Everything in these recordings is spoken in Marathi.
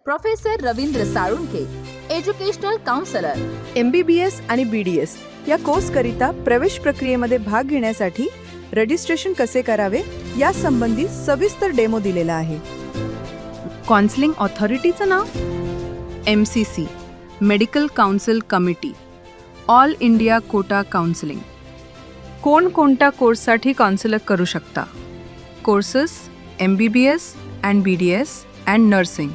Professor Ravindra Salunkhe, educational counsellor. MBBS आणि BDS या कोर्सकरिता प्रवेश प्रक्रियेमध्ये भाग घेण्यासाठी रजिस्ट्रेशन कसे करावे यासंबंधी सविस्तर डेमो दिलेला आहे. काउन्सिलिंग ऑथॉरिटीचं नाव MCC, medical council committee, all India quota counselling. कोणकोणत्या कोर्ससाठी काउन्सिलर करू शकता? Courses MBBS and BDS and nursing.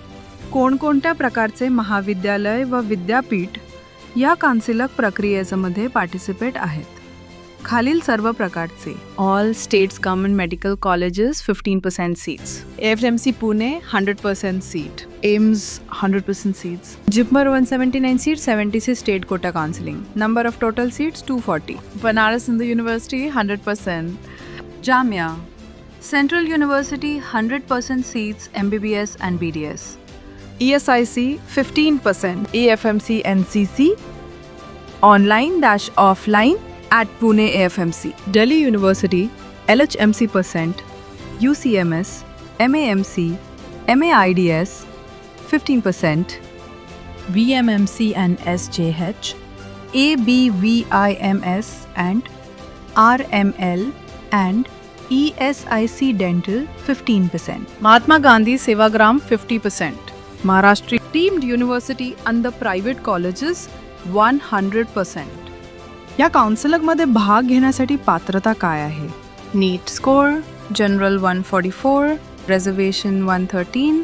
कोणकोणत्या प्रकारचे महाविद्यालय व विद्यापीठ या काउन्सिलक प्रक्रियेमध्ये पार्टिसिपेट आहेत? खालील सर्व प्रकारचे: all states government medical colleges 15% seats, FMC Pune 100% seat, AIIMS 100% seats, JIPMER 179 seats, 76 state quota counselling. Number of total seats 240. Banaras Hindu university 100%. Jamia central university 100% seats, MBBS and BDS. ESIC 15%, AFMC NCC, online-offline at Pune AFMC. Delhi University LHMC %, UCMS, MAMC, MAIDS 15%, VMMC and SJH, ABVIMS and RML and ESIC Dental 15%. Mahatma Gandhi Sevagram 50%. Maharashtra deemed university and the private colleges 100%. या काउन्सिलमध्ये भाग घेण्यासाठी पात्रता काय आहे? NEET score, general 144, reservation 113.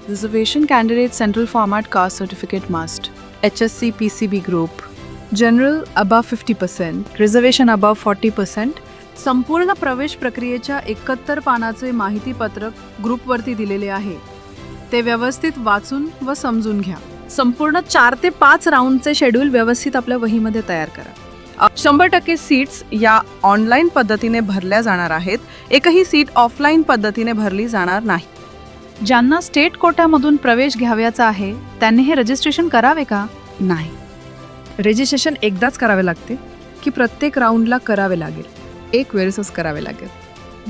Reservation candidate central format caste certificate must. HSC PCB ग्रुप. General above 50%, reservation above 40%. संपूर्ण प्रवेश प्रक्रियेच्या 71 पानाचे माहितीपत्रक ग्रुपवरती दिलेले आहे. ते व्यवस्थित वाचून व समजून घ्या. संपूर्ण 4 ते 5 राऊंडचे शेड्यूल व्यवस्थित आपल्या वहीमध्ये तयार करा. 100% सीट्स या ऑनलाईन पद्धतीने भरल्या जाणार आहेत. एकही सीट ऑफलाईन पद्धतीने भरली जाणार नाही. ज्यांना स्टेट कोट्यामधून प्रवेश घ्यावयाचा आहे त्यांनी हे रजिस्ट्रेशन करावे का? नाही. रजिस्ट्रेशन एकदाच करावे लागते की प्रत्येक राऊंडला करावे लागेल? एक वेळेसच करावे लागेल.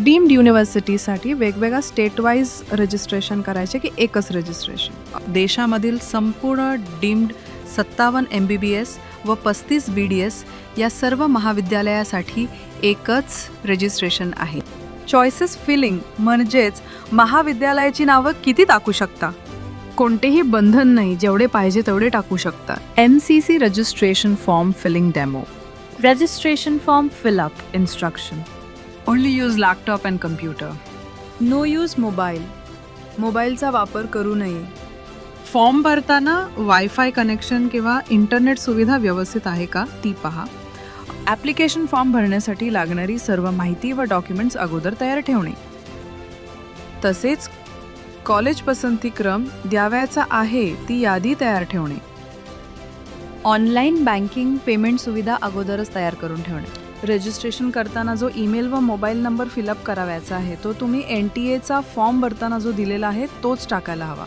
डीम्ड युनिव्हर्सिटीसाठी वेगवेगळ्या स्टेट वाईज रजिस्ट्रेशन करायचे की एकच रजिस्ट्रेशन? देशामधील संपूर्ण डीम्ड 57 MBBS व 35 BDS या सर्व महाविद्यालयासाठी एकच रजिस्ट्रेशन आहे. चॉईसेस फिलिंग म्हणजेच महाविद्यालयाची नावं किती टाकू शकता? कोणतेही बंधन नाही, जेवढे पाहिजे तेवढे टाकू शकता. MCC registration form filling demo. Registration form fill up instruction. Only use laptop and computer. No use mobile. मोबाईलचा वापर करू नये. फॉर्म भरताना वायफाय कनेक्शन किंवा इंटरनेट सुविधा व्यवस्थित आहे का ती पहा. ॲप्लिकेशन फॉर्म भरण्यासाठी लागणारी सर्व माहिती व डॉक्युमेंट्स अगोदर तयार ठेवणे. तसेच कॉलेज पसंतीक्रम द्यावयाचा आहे ती यादी तयार ठेवणे. ऑनलाईन बँकिंग पेमेंट सुविधा अगोदरच तयार करून ठेवणे. रजिस्ट्रेशन करताना जो ईमेल व मोबाईल नंबर फिलअप करावयाचा आहे तो तुम्ही NTA फॉर्म भरताना जो दिलेला आहे तोच टाकायला हवा.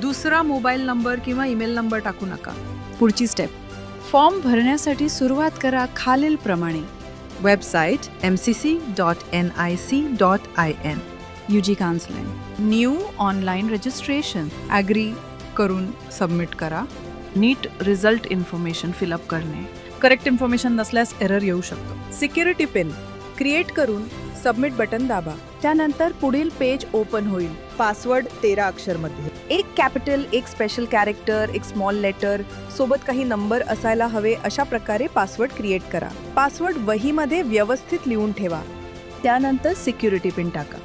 दुसरा मोबाईल नंबर किंवा ईमेल नंबर टाकू नका. पुढची स्टेप. फॉर्म भरण्यासाठी सुरुवात करा खालील प्रमाणे. Website mcc.nic.in. UG counselling. New online registration. Agree करून सबमिट करा. नीट रिझल्ट इन्फॉर्मेशन फिलअप करणे. करेक्ट इन्फॉर्मेशन नसल्यास एरर येऊ शकतो. सिक्युरिटी पिन क्रिएट करून सबमिट बटन दाबा. त्यानंतर पुढील पेज ओपन होईल. पासवर्ड 13 अक्षरमध्ये. एक कॅपिटल, एक स्पेशल कॅरेक्टर, एक स्मॉल लेटर सोबत काही नंबर असायला हवे अशा प्रकारे पासवर्ड क्रिएट करा. पासवर्ड वहीमध्ये व्यवस्थित लिहून ठेवा. त्यानंतर सिक्युरिटी पिन टाका.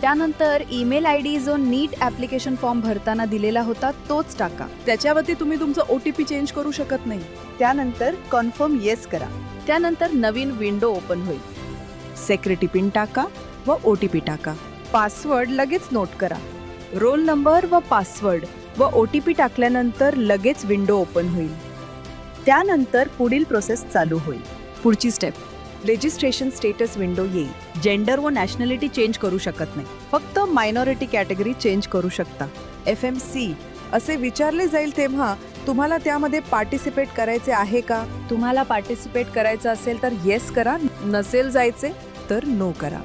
त्यानंतर ईमेल ID जो नीट ॲप्लिकेशन फॉर्म भरताना दिलेला होता तोच टाका. त्याच्यावरती तुम्ही तुमचं OTP चेंज करू शकत नाही. त्यानंतर कन्फर्म येस करा. त्यानंतर नवीन विंडो ओपन होईल. सिक्युरिटी पिन टाका व OTP टाका. पासवर्ड लगेच नोट करा. रोल नंबर व पासवर्ड व OTP टाकल्यानंतर लगेच विंडो ओपन होईल. त्यानंतर पुढील प्रोसेस चालू होईल. पुढची स्टेप. रजिस्ट्रेशन स्टेटस विंडो येईल. जेंडर व नॅशनॅलिटी चेंज करू शकत नाही. फक्त मायनॉरिटी कॅटेगरी चेंज करू शकता. FMC असे विचारले जाईल तेव्हा तुम्हाला त्यामध्ये पार्टिसिपेट करायचे आहे का? तुम्हाला पार्टिसिपेट करायचं असेल तर येस करा, नसेल जायचे तर नो करा.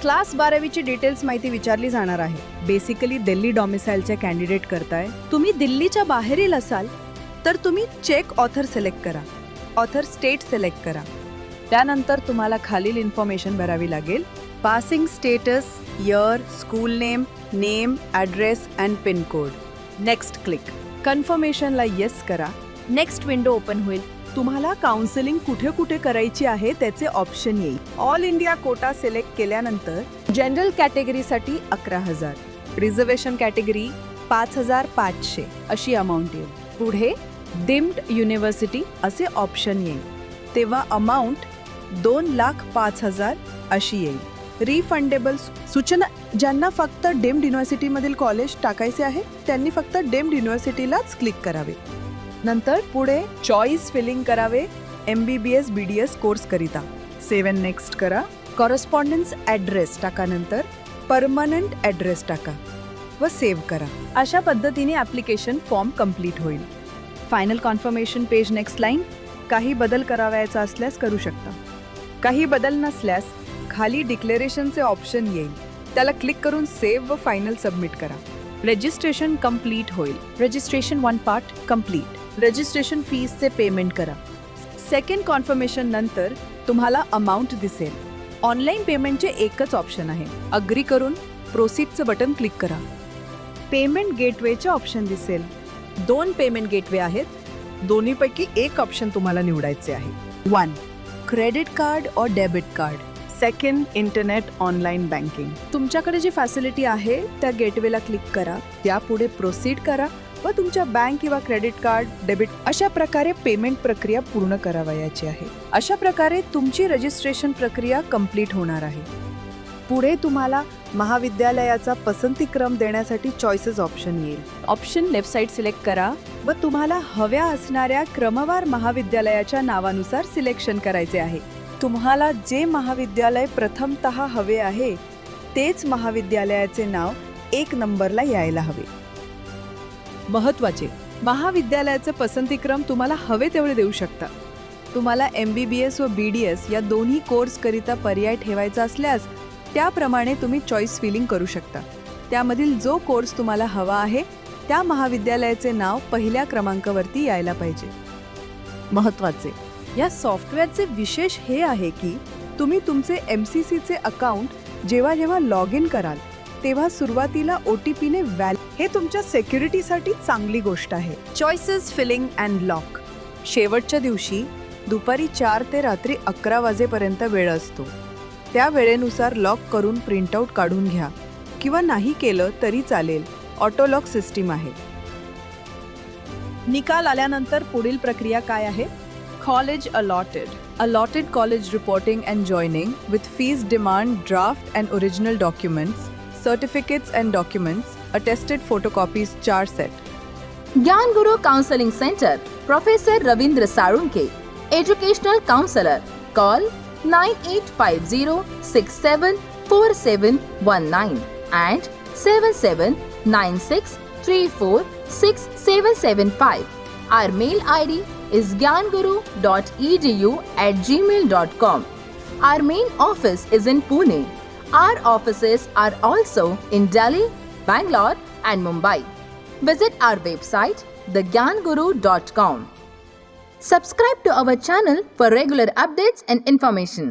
क्लास 12वीची डिटेल्स माहिती विचारली जाणार आहे. बेसिकली दिल्ली डॉमिसाईलचे कॅन्डिडेट करताय. तुम्ही दिल्लीच्या बाहेरील असाल तर तुम्ही चेक ऑथर सिलेक्ट करा, ऑथर स्टेट सिलेक्ट करा. त्यानंतर तुम्हाला खालील इन्फॉर्मेशन भरावी लागेल. Passing status, year, school name, name, address and pin code. Next click. कन्फर्मेशनला येस करा. नेक्स्ट विंडो ओपन होईल. तुम्हाला काउन्सिलिंग कुठे कुठे करायची आहे त्याचे ऑप्शन येईल. ऑल इंडिया कोटा सिलेक्ट केल्यानंतर जनरल कॅटेगरीसाठी 11,000, रिझर्वेशन कॅटेगरी 5,500 अशी अमाऊंट येईल. पुढे डिम्ड युनिव्हर्सिटी असे ऑप्शन येईल, तेव्हा अमाऊंट 2,05,000 अशी येईल. रिफंडेबल सूचना. ज्यांना फक्त डिम्ड युनिव्हर्सिटीमधील कॉलेज टाकायचे आहे त्यांनी फक्त डिम्ड युनिव्हर्सिटीलाच क्लिक करावे. नंतर पुढे चॉईस फिलिंग करावे. MBBS BDS कोर्स करिता 7 नेक्स्ट करा. कॉरेस्पॉन्डन्स ॲड्रेस टाका, नंतर परमनंट ॲड्रेस टाका व सेव्ह करा. अशा पद्धतीने ॲप्लिकेशन फॉर्म कंप्लीट होईल. Final confirmation page. Next line. काही बदल करावयाचा असल्यास करू शकता. काही बदल नसल्यास खाली डिक्लेरेशनचे ऑप्शन येईल, त्याला क्लिक करून सेव्ह व फायनल सबमिट करा. रजिस्ट्रेशन कंप्लीट होईल. Registration 1 part complete. रजिस्ट्रेशन फीजचे पेमेंट करा. सेकंड कन्फर्मेशन नंतर तुम्हाला अमाऊंट दिसेल. ऑनलाईन पेमेंटचे एकच ऑप्शन आहे, अग्री करून प्रोसीडचं बटन क्लिक करा. पेमेंट गेटवेचे ऑप्शन दिसेल. 2 पेमेंट गेटवे आहेत, दोन्हीपैकी एक ऑप्शन तुम्हाला निवडायचे आहे. 1 क्रेडिट कार्ड और debit card. Second internet online banking. तुमच्याकडे जी फॅसिलिटी आहे त्या गेटवेला क्लिक करा, त्यापुढे प्रोसीड करा व तुमच्या बँक किंवा क्रेडिट कार्ड, डेबिट अशा प्रकारे पेमेंट प्रक्रिया पूर्ण करावयाची आहे. अशा प्रकारे तुमची रजिस्ट्रेशन प्रक्रिया कंप्लीट होणार आहे. पुढे तुम्हाला महाविद्यालयाचा पसंतीक्रम देण्यासाठी चॉईसेस ऑप्शन येईल. ऑप्शन लेफ्ट साईड सिलेक्ट करा व तुम्हाला हव्या असणाऱ्या क्रमवार महाविद्यालयाच्या नावानुसार सिलेक्शन करायचे आहे. तुम्हाला जे महाविद्यालय प्रथमतः हवे आहे तेच महाविद्यालयाचे नाव 1 नंबरला यायला हवे. महत्त्वाचे, महाविद्यालयाचे पसंतीक्रम तुम्हाला हवे तेवढे देऊ शकता. तुम्हाला MBBS व BDS या दोन्ही कोर्सकरिता पर्याय ठेवायचा असल्यास त्याप्रमाणे तुम्ही चॉईस फिलिंग करू शकता. त्यामधील जो कोर्स तुम्हाला हवा आहे त्या महाविद्यालयाचे नाव पहिल्या क्रमांकावरती यायला पाहिजे. महत्त्वाचे, या सॉफ्टवेअरचे विशेष हे आहे की तुम्ही तुमचे MCCचे अकाउंट जेव्हा जेव्हा लॉग इन कराल तेव्हा सुरुवातीला OTPने हे तुमच्या सिक्युरिटीसाठी चांगली गोष्ट आहे. Choices filling and lock. शेवटच्या दिवशी दुपारी 4 ते रात्री 11 वाजेपर्यंत वेळ असतो. त्या वेळेनुसार लॉक करून प्रिंटआउट काढून घ्या किंवा नाही केलं तरी चालेल. ऑटो लॉक सिस्टीम आहे. निकाल आल्यानंतर पुढील प्रक्रिया काय आहे? College allotted college reporting and joining with fees demand, draft and original documents, certificates and documents, attested photocopies 4 set. Gyan Guru counselling centre, professor Ravindra Salunke, educational counsellor. Call 9850674719 and 7796346775. Our mail ID is gyanguru.edu@gmail.com. Our main office is in Pune. Our offices are also in Delhi, Bangalore and Mumbai. Visit our website thegyanguru.com. Subscribe to our channel for regular updates and information.